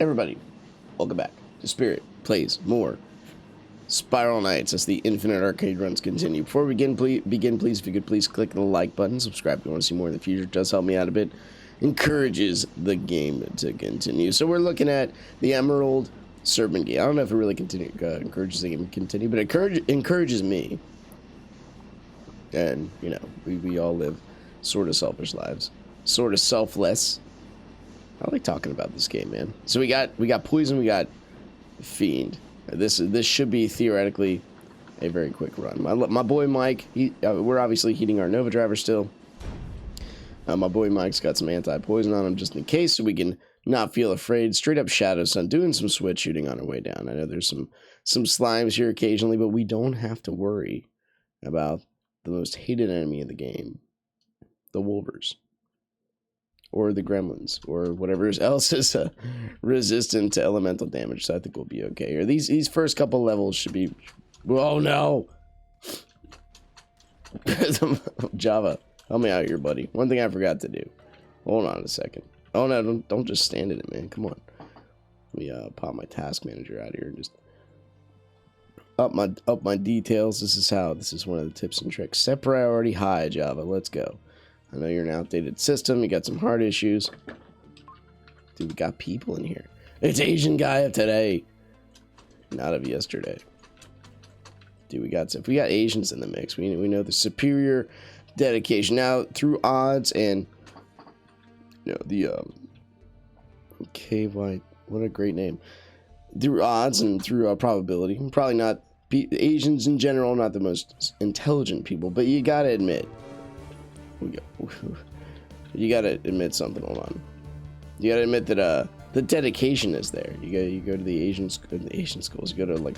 Everybody, welcome back to Spirit Plays More Spiral Nights as the infinite arcade runs continue. Before we begin, please, if you could please click the like button, subscribe if you want to see more in the future. It does help me out a bit. Encourages the game to continue. So we're looking at the Emerald Serpent Gate. I don't know if it really encourages the game to continue, but it encourages me. And, you know, we all live sort of selfish lives. Sort of selfless. I like talking about this game, man. So we got Poison, we got Fiend. This should be theoretically a very quick run. My boy Mike, we're obviously heating our Nova driver still. My boy Mike's got some anti-poison on him just in case, so we can not feel afraid. Straight up Shadow Sun, doing some switch shooting on our way down. I know there's some slimes here occasionally, but we don't have to worry about the most hated enemy in the game, the Wolvers. Or the gremlins, or whatever else is resistant to elemental damage. So I think we'll be okay here. These first couple levels should be... Oh, no! Java, help me out here, buddy. One thing I forgot to do. Hold on a second. Oh, no, don't just stand in it, man. Come on. Let me pop my task manager out here and just... Up my details. This is one of the tips and tricks. Set priority high, Java. Let's go. I know you're an outdated system. You got some heart issues. Dude, we got people in here. It's Asian guy of today. Not of yesterday. Dude, if we got Asians in the mix, we know the superior dedication. Now, through odds and, you know, the, KY, what a great name. Through odds and through probability, probably not, Asians in general, not the most intelligent people, but you gotta admit, you gotta admit something. Hold on. You gotta admit that the dedication is there. You go to the Asian schools. You go to, like,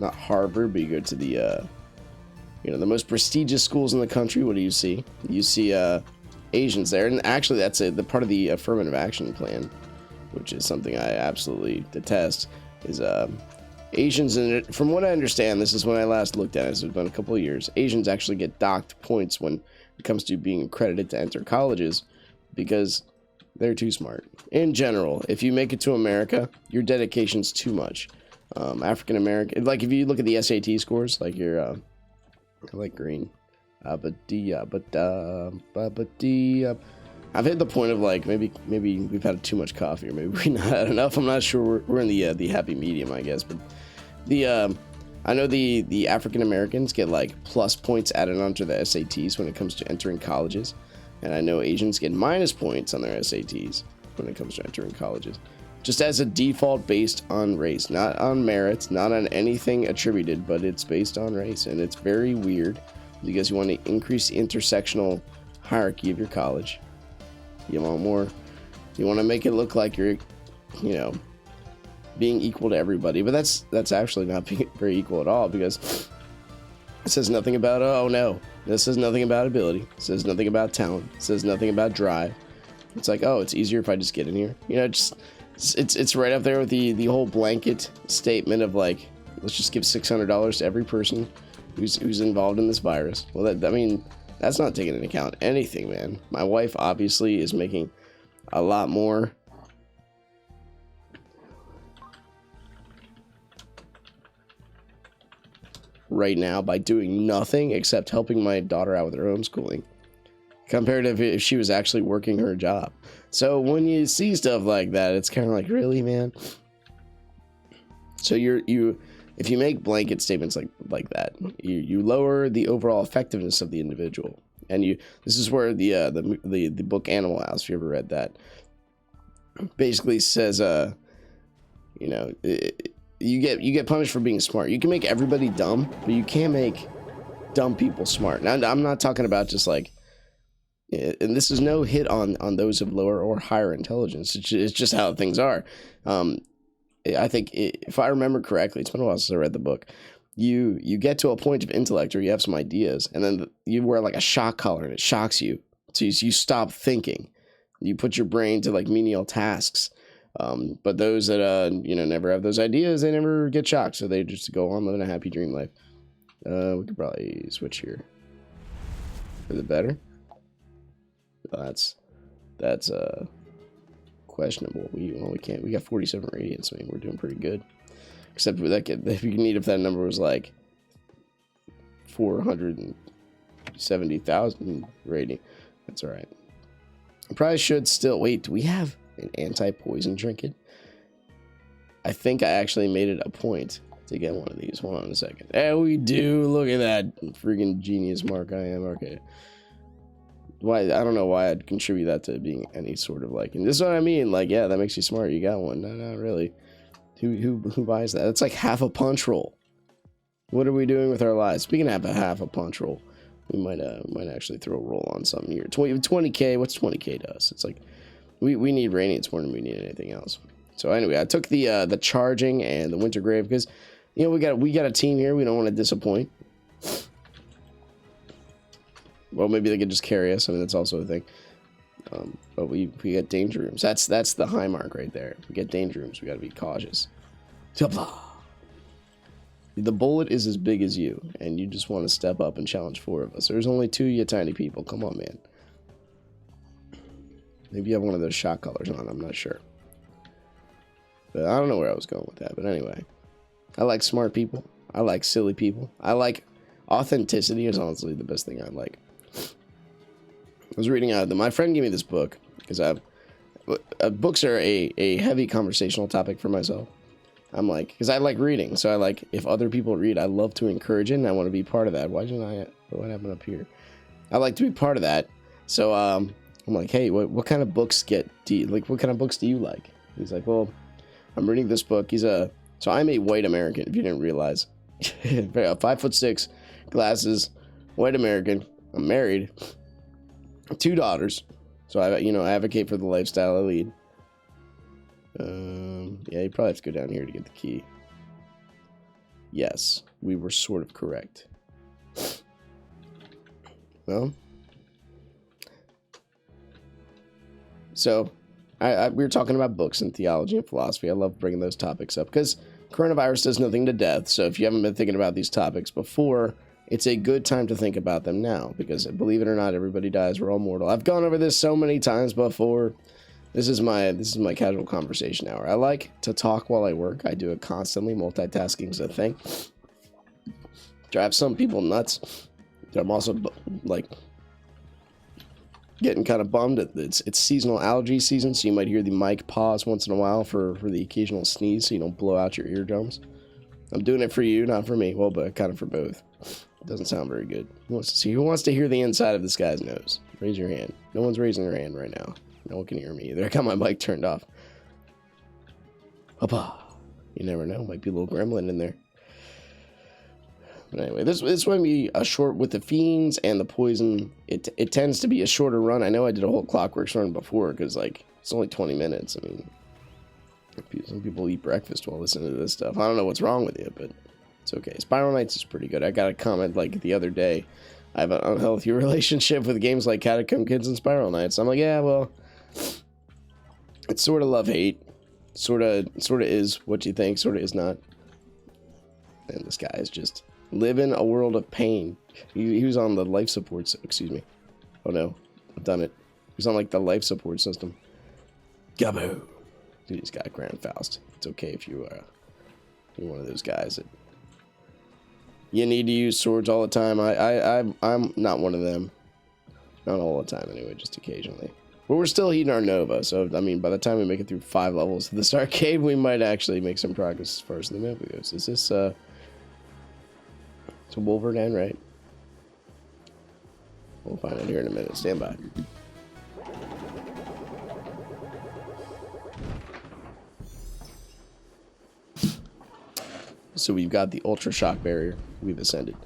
not Harvard, but you go to the the most prestigious schools in the country. What do you see? You see Asians there, and actually that's the part of the affirmative action plan, which is something I absolutely detest. Is Asians, and from what I understand, this is when I last looked at it. It's been a couple of years. Asians actually get docked points when it comes to being accredited to enter colleges because they're too smart. In general, if you make it to America, your dedication's too much. African American, like if you look at the SAT scores, like your, I like green. I've hit the point of, like, maybe we've had too much coffee, or maybe we not had enough. I'm not sure. We're in the happy medium, I guess. But I know the African Americans get, like, plus points added onto the SATs when it comes to entering colleges, and I know Asians get minus points on their SATs when it comes to entering colleges, just as a default based on race, not on merits, not on anything attributed, but it's based on race, and it's very weird because you want to increase the intersectional hierarchy of your college. You want more. You want to make it look like you're, being equal to everybody, but that's actually not being very equal at all, because it says nothing about, oh no, this says nothing about ability, it says nothing about talent, it says nothing about drive. It's like, oh, it's easier if I just get in here. It's right up there with the whole blanket statement of, like, let's just give $600 to every person who's involved in this virus. Well, that's not taking into account anything, man. My wife obviously is making a lot more. Right now by doing nothing except helping my daughter out with her homeschooling, compared to if she was actually working her job. So when you see stuff like that, it's kind of like, really, man? So if you make blanket statements like that, you lower the overall effectiveness of the individual. And this is where the book Animal House, if you ever read that, basically says, you get punished for being smart. You can make everybody dumb, but you can't make dumb people smart. Now, I'm not talking about just, like, and this is no hit on those of lower or higher intelligence. It's just how things are. I think, if I remember correctly, it's been a while since I read the book, you get to a point of intellect or you have some ideas, and then you wear, like, a shock collar and it shocks you. So you stop thinking. You put your brain to, like, menial tasks. But those that, never have those ideas, they never get shocked. So they just go on living a happy dream life. We could probably switch here. For the better. That's questionable. We can't. We got 47 radiance. I mean, we're doing pretty good. Except with that, if you need, if that number was like 470,000 rating, that's all right. I probably should still wait. Do we have an anti-poison trinket? I think I actually made it a point to get one of these. Hold on a second. Hey, we do. Look at that freaking genius mark I am. Okay. Why? I don't know why I'd contribute that to being any sort of like. And this is what I mean. Like, yeah, that makes you smart. You got one. No, not really. Who buys that? That's like half a punch roll. What are we doing with our lives? Speaking of half a punch roll, we might actually throw a roll on something here. 20k. What's 20k to us? It's like we need radiance more than we need anything else. So anyway, I took the charging and the winter grave because, you know, we got a team here. We don't want to disappoint. Well, maybe they could just carry us. I mean, that's also a thing. But we get danger rooms. That's the high mark right there. We get danger rooms. We got to be cautious. The bullet is as big as you, and you just want to step up and challenge 4 of us. There's only 2 you tiny people. Come on, man. Maybe you have one of those shot colors on. I'm not sure. But I don't know where I was going with that. But anyway, I like smart people. I like silly people. I like authenticity. Is honestly the best thing I like. I was reading my friend gave me this book because books are a heavy conversational topic for myself. I'm like, because I like reading, so I like, if other people read, I love to encourage it, and I want to be part of that. What happened up here? I like to be part of that. So I'm like, hey, what kind of books what kind of books do you like? He's like, well, I'm reading this book. So I'm a white American, if you didn't realize. 5'6", glasses, white American. I'm married. 2 daughters, so I advocate for the lifestyle I lead. Yeah, you probably have to go down here to get the key. Yes, we were sort of correct. Well, so we were talking about books and theology and philosophy. I love bringing those topics up because coronavirus does nothing to death. So if you haven't been thinking about these topics before, it's a good time to think about them now, because believe it or not, everybody dies. We're all mortal. I've gone over this so many times before. This is my casual conversation hour. I like to talk while I work. I do it constantly. Multitasking is a thing. Drives some people nuts. I'm also like getting kind of bummed at it's seasonal allergy season, so you might hear the mic pause once in a while for the occasional sneeze, so you don't blow out your eardrums. I'm doing it for you, not for me. Well, but kind of for both. Doesn't sound very good. Who wants to hear the inside of this guy's nose? Raise your hand. No one's raising their hand right now. No one can hear me either. I got my mic turned off. Papa. You never know. Might be a little gremlin in there. But anyway, this might be a short with the fiends and the poison. It tends to be a shorter run. I know I did a whole Clockworks run before because like it's only 20 minutes. I mean, some people eat breakfast while listening to this stuff. I don't know what's wrong with you, but it's okay. Spiral Knights is pretty good. I got a comment like the other day. I have an unhealthy relationship with games like Catacomb Kids and Spiral Knights. I'm like, yeah, well, it's sort of love-hate. Sort of is what you think, sort of is not. And this guy is just living a world of pain. He was on the life support, excuse me. Oh no, I've done it. He was on like the life support system. Gaboo. Dude, he's got Grand Faust. It's okay if you're one of those guys that you need to use swords all the time. I'm not one of them. Not all the time anyway, just occasionally. But we're still heating our Nova, so I mean, by the time we make it through 5 levels of this arcade, we might actually make some progress as far as the map goes. Is this it's a Wolverine, right? We'll find out here in a minute. Stand by. So we've got the Ultra Shock Barrier. We've ascended.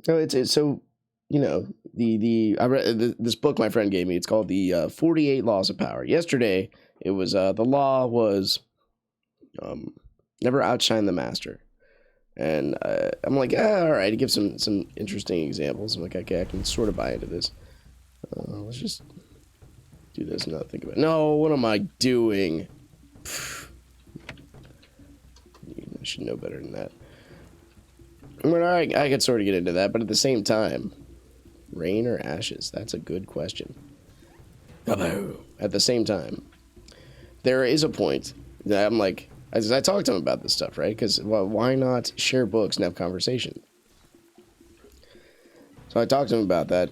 It's so, you know, I read this book my friend gave me. It's called the 48 Laws of Power. Yesterday, it was the law was never outshine the master. And I'm like, all right. He gives some interesting examples. I'm like, okay, I can sort of buy into this. Let's just do this and not think about it. No, what am I doing? I should know better than that. I mean, I could sort of get into that, but at the same time, rain or ashes? That's a good question. at the same time. There is a point that I'm like, as I talk to him about this stuff, right? Because, well, why not share books and have conversation? So I talked to him about that.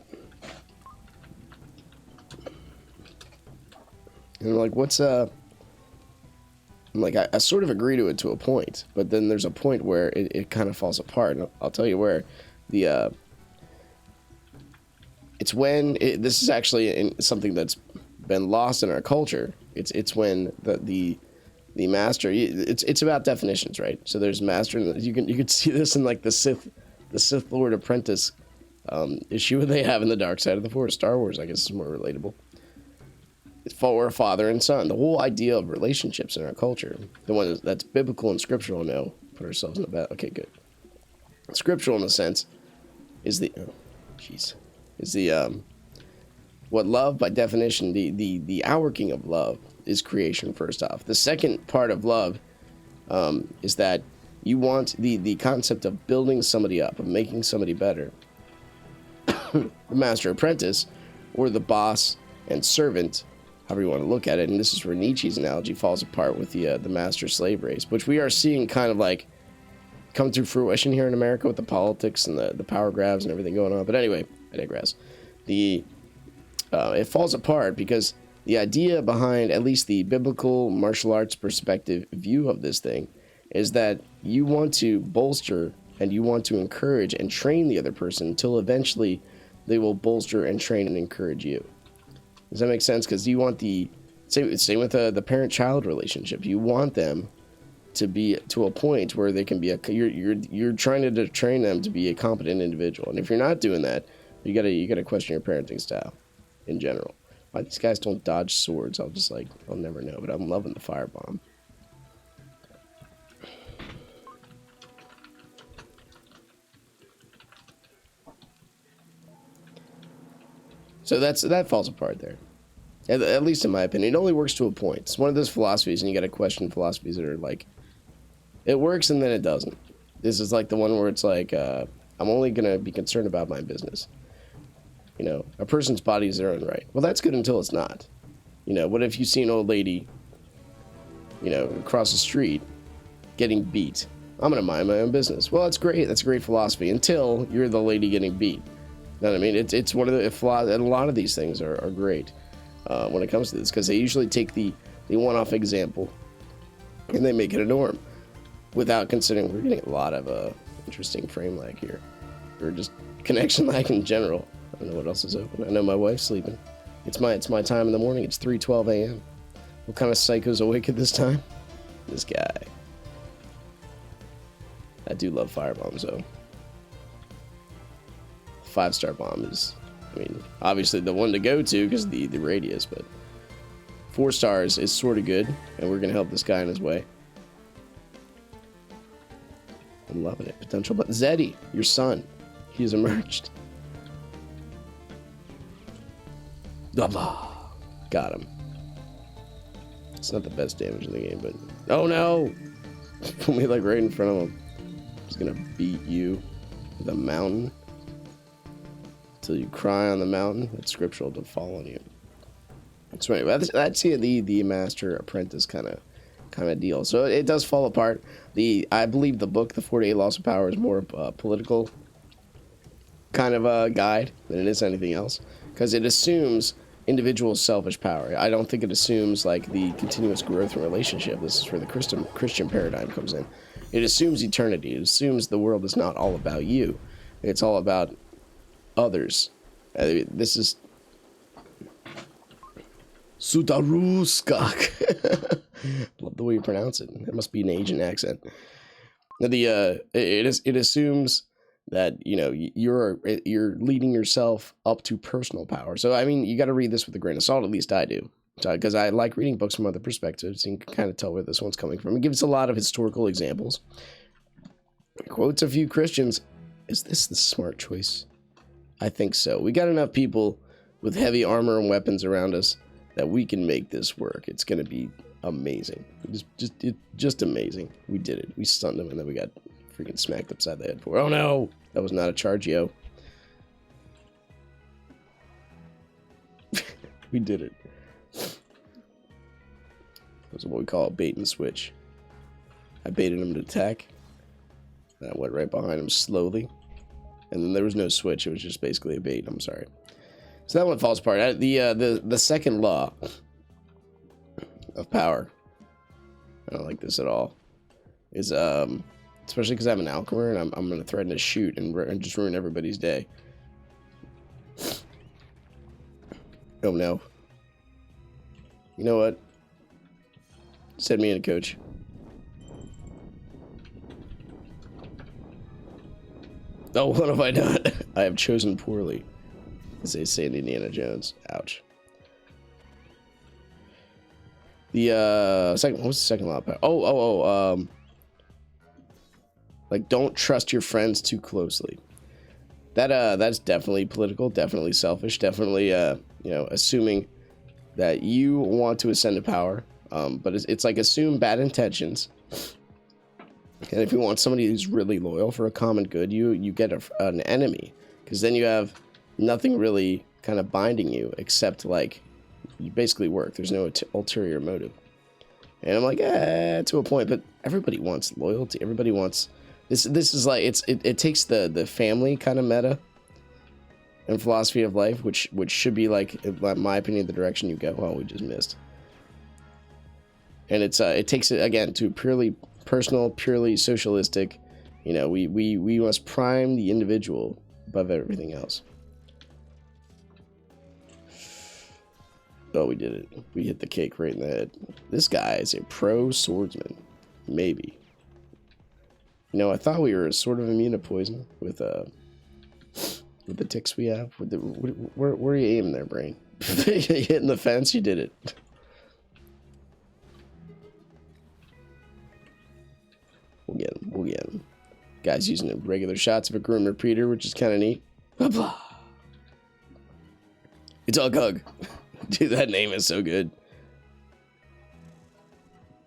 And I'm like, I'm like, I sort of agree to it to a point, but then there's a point where it kind of falls apart. And I'll tell you where. It's when, this is actually something that's been lost in our culture. It's when the master, it's about definitions, right? So there's master, and you can see this in like the Sith Lord Apprentice issue they have in the Dark Side of the Force. Star Wars, I guess, is more relatable. It's for a father and son. The whole idea of relationships in our culture, the one that's biblical and scriptural. No, put ourselves in the back. Okay, good. Scriptural in a sense is what love, by definition, the outworking of love is creation, first off. The second part of love is that you want the concept of building somebody up, of making somebody better. The master apprentice, or the boss and servant, however you want to look at it, and this is where Nietzsche's analogy falls apart with the master slave race, which we are seeing kind of like come to fruition here in America with the politics and the power grabs and everything going on. But anyway, I digress. It falls apart because the idea behind at least the biblical martial arts perspective view of this thing is that you want to bolster and you want to encourage and train the other person until eventually they will bolster and train and encourage you. Does that make sense? Because you want same with the parent-child relationship. You want them to be to a point where they can be you're trying to train them to be a competent individual. And if you're not doing that, you gotta question your parenting style in general. Why these guys don't dodge swords, I'll never know. But I'm loving the firebomb. So that falls apart there. At least in my opinion. It only works to a point. It's one of those philosophies, and you gotta question philosophies that are like, it works and then it doesn't. This is like the one where it's like, I'm only gonna be concerned about my business. You know, a person's body is their own right. Well, that's good until it's not. You know, what if you see an old lady, you know, across the street getting beat? I'm gonna mind my own business. Well, that's great. That's a great philosophy until you're the lady getting beat. You know what I mean? It's one of the flaws, and a lot of these things are great when it comes to this, because they usually take the one-off example and they make it a norm without considering. We're getting a lot of interesting frame lag here, or just connection lag in general. I don't know what else is open. I know my wife's sleeping. It's my time in the morning. It's 3:12 a.m. What kind of psycho's awake at this time? This guy. I do love firebombs though. 5-star bomb is, I mean, obviously the one to go to because the radius, but 4 stars is sort of good, and we're gonna help this guy in his way. I'm loving it. Potential, but Zeddy, your son, he has emerged. Blah blah. Got him. It's not the best damage in the game, but oh no! Put me like right in front of him. He's gonna beat you with a mountain till you cry on the mountain. It's scriptural to fall on you. So anyway, that's the master apprentice kind of deal. So it does fall apart. I believe the book, The 48 Laws of Power, is more political kind of a guide than it is anything else, because it assumes individual selfish power. I don't think it assumes like the continuous growth in relationship. This is where the Christian paradigm comes in. It assumes eternity. It assumes the world is not all about you. It's all about others. This is Sutaruskak. Love the way you pronounce it. It must be an Asian accent. Now it assumes that, you know, you're leading yourself up to personal power. So I mean, you got to read this with a grain of salt. At least I do, because I like reading books from other perspectives. You can kind of tell where this one's coming from. It gives a lot of historical examples. It quotes a few Christians. Is this the smart choice? I think so. We got enough people with heavy armor and weapons around us that we can make this work. It's gonna be amazing. Just amazing. We did it. We stunned them, and then we got freaking smacked upside the head for. Oh no, that was not a charge, yo. We did it. was what we call a bait and switch. I baited him to attack. And I went right behind him slowly. And then there was no switch. It was just basically a bait. I'm sorry. So that one falls apart. The second law of power, I don't like this at all, is especially because I'm an alchemist and I'm going to threaten to shoot and just ruin everybody's day. Oh no. You know what? Send me in, coach. Oh, what have I done? I have chosen poorly. As they say in Indiana Jones. Ouch. The second, what was the second law of power? Like, don't trust your friends too closely. That's definitely political, definitely selfish, definitely assuming that you want to ascend to power. But it's like assume bad intentions. And if you want somebody who's really loyal for a common good, you get an enemy, because then you have nothing really kind of binding you except like you basically work. There's no ulterior motive. And I'm like, to a point, but everybody wants loyalty. Everybody wants this. This is like it takes the family kind of meta and philosophy of life, which should be like, in my opinion, the direction you go. Well, we just missed. And it takes it again to purely personal, purely socialistic. You know, we must prime the individual above everything else. Oh, we did it. We hit the cake right in the head. This guy is a pro swordsman. Maybe. You know, I thought we were sort of immune to poison with the ticks we have. Where are you aiming there, brain? Hitting the fence, you did it. We'll get him. We'll get him. Guy's using regular shots of a Grim Repeater, which is kind of neat. Blah, blah. It's all Gug. Dude, that name is so good.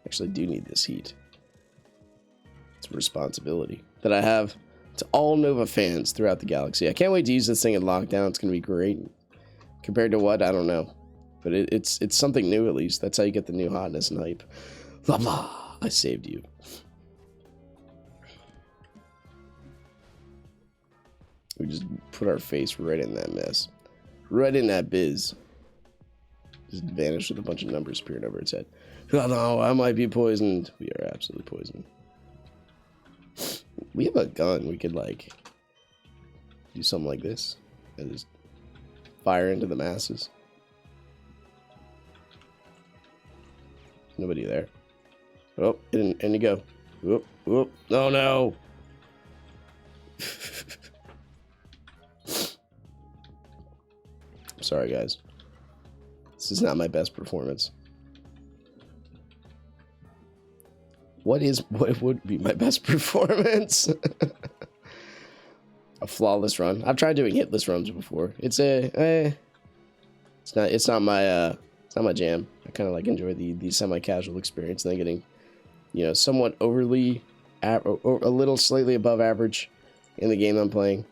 Actually, do need this heat. It's a responsibility that I have to all Nova fans throughout the galaxy. I can't wait to use this thing in lockdown. It's going to be great. Compared to what? I don't know. But it's something new, at least. That's how you get the new hotness and hype. Blah, blah. I saved you. We just put our face right in that mess. Right in that biz. Just vanished with a bunch of numbers appearing over its head. Oh no, I might be poisoned. We are absolutely poisoned. We have a gun. We could, like, do something like this. And just fire into the masses. Nobody there. Oh, and you go. Whoop, whoop. Oh no. Sorry, guys. This is not my best performance. What would be my best performance? A flawless run. I've tried doing hitless runs before. It's not my jam. I kind of like enjoy the semi-casual experience, and then getting, you know, somewhat overly or a little slightly above average in the game I'm playing.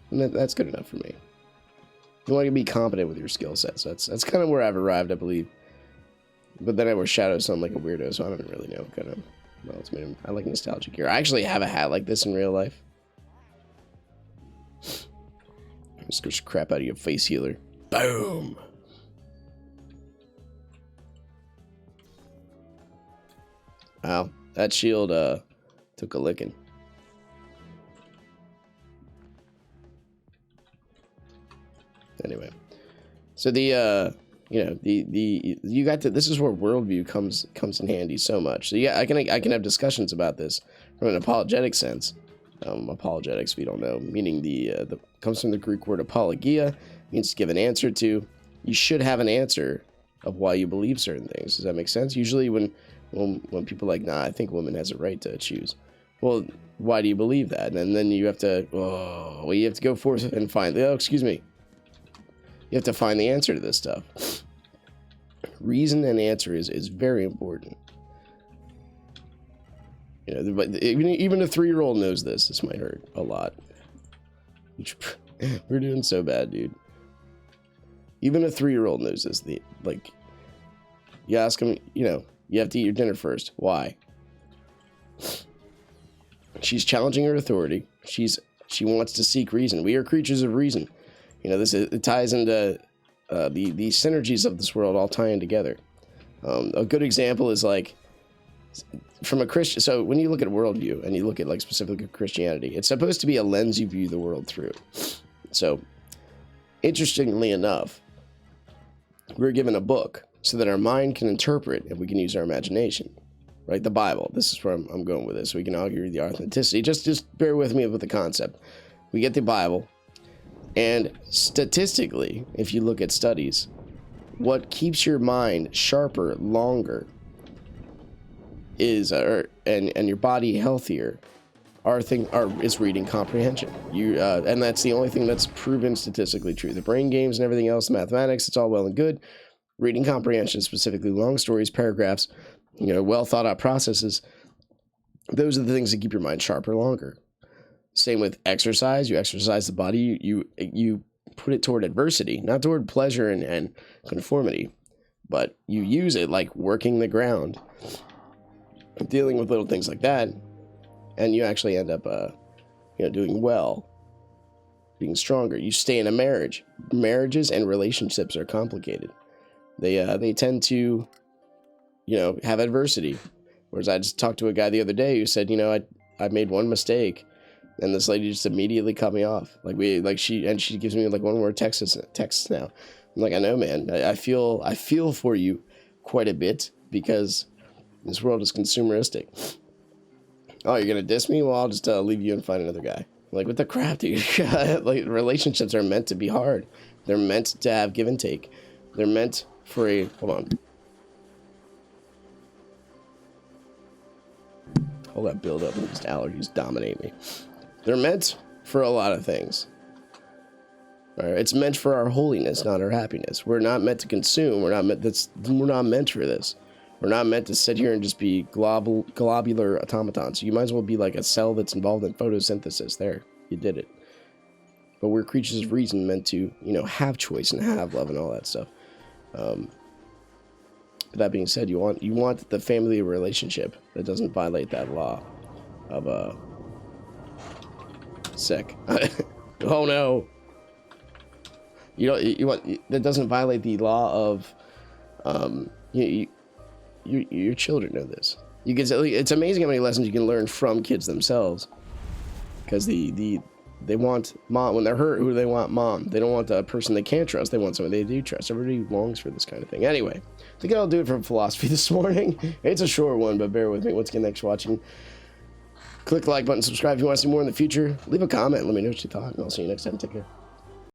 And that's good enough for me. You want to be competent with your skill sets. That's kind of where I've arrived, I believe. But then I wear shadows, so I'm like a weirdo, so I don't really know kind of what else made him. I like nostalgic gear. I actually have a hat like this in real life. Just squish crap out of your face healer. Boom! Wow, that shield took a licking. Anyway, so you got to, this is where worldview comes in handy so much. So yeah, I can have discussions about this from an apologetic sense. Apologetics, if you don't know, meaning the comes from the Greek word apologia, means to give an answer to. You should have an answer of why you believe certain things. Does that make sense? Usually when people are like, nah, I think woman has a right to choose. Well, why do you believe that? And then you have to, you have to go forth and find, excuse me. You have to find the answer to this stuff. Reason and answer is very important. You know, but even a 3-year-old knows this. This might hurt a lot. We're doing so bad, dude. Even a 3-year-old knows this. You ask him, you know, You have to eat your dinner first. Why? She's challenging her authority. She wants to seek reason. We are creatures of reason. You know, it ties into the synergies of this world all tying together. A good example is like from a Christian. So when you look at worldview and you look at like specifically Christianity, it's supposed to be a lens you view the world through. So interestingly enough, we're given a book so that our mind can interpret and we can use our imagination. Right, the Bible. This is where I'm going with this. So we can argue the authenticity. Just bear with me with the concept. We get the Bible, and statistically, if you look at studies, what keeps your mind sharper longer is, and your body healthier, is reading comprehension. And that's the only thing that's proven statistically true. The brain games and everything else, mathematics, it's all well and good. Reading comprehension, specifically long stories, paragraphs, well thought out processes, those are the things that keep your mind sharper longer. Same with exercise. You exercise the body, you put it toward adversity, not toward pleasure and conformity, but you use it like working the ground, dealing with little things like that, and you actually end up doing well, being stronger. You stay in a marriage. Marriages and relationships are complicated. They tend to have adversity. Whereas I just talked to a guy the other day who said, I made one mistake and this lady just immediately cut me off. She gives me like one more text now. I'm like, I know, man. I feel for you quite a bit because this world is consumeristic. Oh, you're going to diss me? Well, I'll just leave you and find another guy. Like, what the crap, dude? Like, relationships are meant to be hard. They're meant to have give and take. They're meant for hold on. All that build up and just allergies dominate me. They're meant for a lot of things. All right, it's meant for our holiness, not our happiness. We're not meant to consume. We're not meant for this. We're not meant to sit here and just be globular automatons. You might as well be like a cell that's involved in photosynthesis. There, you did it. But we're creatures of reason, meant to, have choice and have love and all that stuff. That being said, you want the family relationship that doesn't violate that law of sick. Oh no! You want that doesn't violate the law of your children know this. It's amazing how many lessons you can learn from kids themselves, because they want mom when they're hurt. Who do they want? Mom. They don't want a person they can't trust. They want someone they do trust. Everybody longs for this kind of thing. Anyway, I think I'll do it for philosophy this morning. It's a short one, but bear with me. Once again, thanks for watching. Click the like button, subscribe if you want to see more in the future. Leave a comment. Let me know what you thought, and I'll see you next time. Take care.